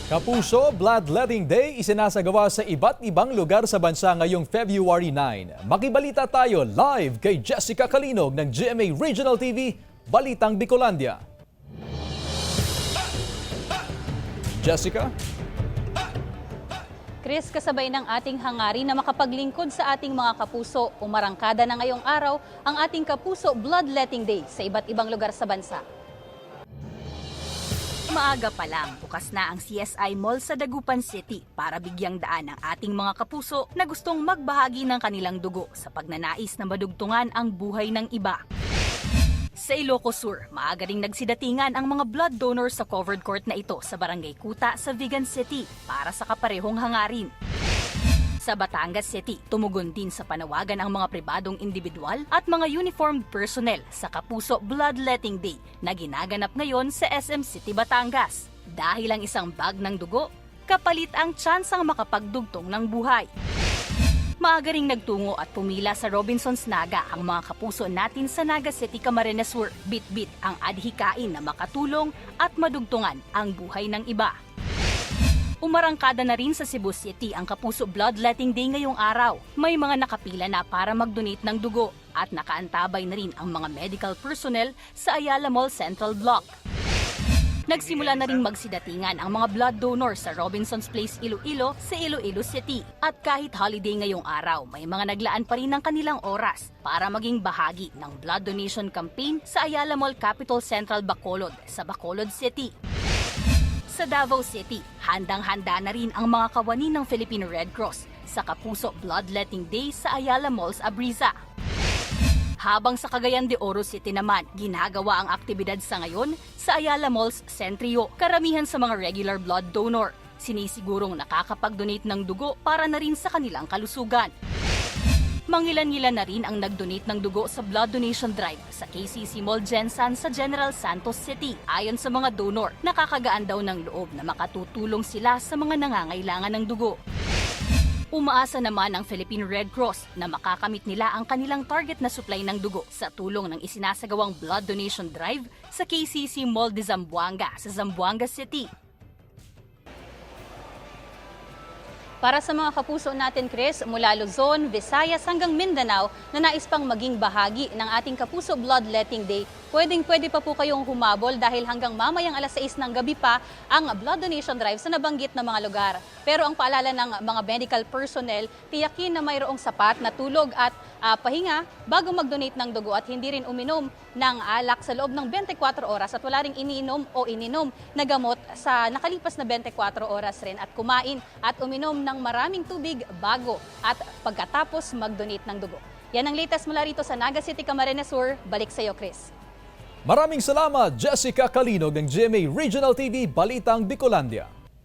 Kapuso Bloodletting Day isinasagawa sa iba't ibang lugar sa bansa ngayong February 9. Makibalita tayo live kay Jessica Calinog ng GMA Regional TV, Balitang Bicolandia. Jessica? Chris, kasabay ng ating hangarin na makapaglingkod sa ating mga kapuso, umarangkada na ngayong araw ang ating Kapuso Bloodletting Day sa iba't ibang lugar sa bansa. Maaga pa lang, bukas na ang CSI Mall sa Dagupan City para bigyang daan ang ating mga kapuso na gustong magbahagi ng kanilang dugo sa pagnanais na madugtungan ang buhay ng iba. Sa Ilocos Sur, maaga ring nagsidatingan ang mga blood donors sa covered court na ito sa Barangay Kuta sa Vigan City para sa kaparehong hangarin. Sa Batangas City, tumugon din sa panawagan ang mga pribadong individual at mga uniformed personnel sa Kapuso Bloodletting Day na ginaganap ngayon sa SM City, Batangas. Dahil ang isang bag ng dugo, kapalit ang tsansang makapagdugtong ng buhay. Maaga ring nagtungo at pumila sa Robinsons Naga ang mga kapuso natin sa Naga City, Camarines Sur. Bit-bit ang adhikain na makatulong at madugtungan ang buhay ng iba. Umarangkada na rin sa Cebu City ang Kapuso Bloodletting Day ngayong araw. May mga nakapila na para mag-donate ng dugo at nakaantabay na rin ang mga medical personnel sa Ayala Mall Central Block. Nagsimula na rin magsidatingan ang mga blood donors sa Robinsons Place, Iloilo sa Iloilo City. At kahit holiday ngayong araw, may mga naglaan pa rin ng kanilang oras para maging bahagi ng blood donation campaign sa Ayala Mall Capitol Central, Bacolod sa Bacolod City. Sa Davao City, handang-handa na rin ang mga kawani ng Philippine Red Cross sa Kapuso Bloodletting Day sa Ayala Malls, Abriza. Habang sa Cagayan de Oro City naman, ginagawa ang aktibidad sa ngayon sa Ayala Malls Centrio. Karamihan sa mga regular blood donor, sinisigurong nakakapag-donate ng dugo para na rin sa kanilang kalusugan. Mangilan-ngilan na rin ang nag-donate ng dugo sa blood donation drive sa KCC Mall Gensan sa General Santos City. Ayon sa mga donor, nakakagaan daw ng loob na makatutulong sila sa mga nangangailangan ng dugo. Umaasa naman ang Philippine Red Cross na makakamit nila ang kanilang target na supply ng dugo sa tulong ng isinasagawang blood donation drive sa KCC Mall de Zamboanga sa Zamboanga City. Para sa mga kapuso natin, Chris, mula Luzon, Visayas hanggang Mindanao na nais pang maging bahagi ng ating Kapuso Bloodletting Day, pwede pa po kayong humabol dahil hanggang mamayang alas 6 ng gabi pa ang blood donation drive sa nabanggit na mga lugar. Pero ang paalala ng mga medical personnel, tiyakin na mayroong sapat na tulog at pahinga bago mag-donate ng dugo at hindi rin uminom ng alak sa loob ng 24 oras at wala ring ininom na gamot sa nakalipas na 24 oras rin at kumain at uminom ng maraming tubig bago at pagkatapos mag-donate ng dugo. Yan ang latest mula rito sa Naga City, Camarines Sur. Balik sa iyo, Chris. Maraming salamat, Jessica Calinog ng GMA Regional TV, Balitang Bicolandia.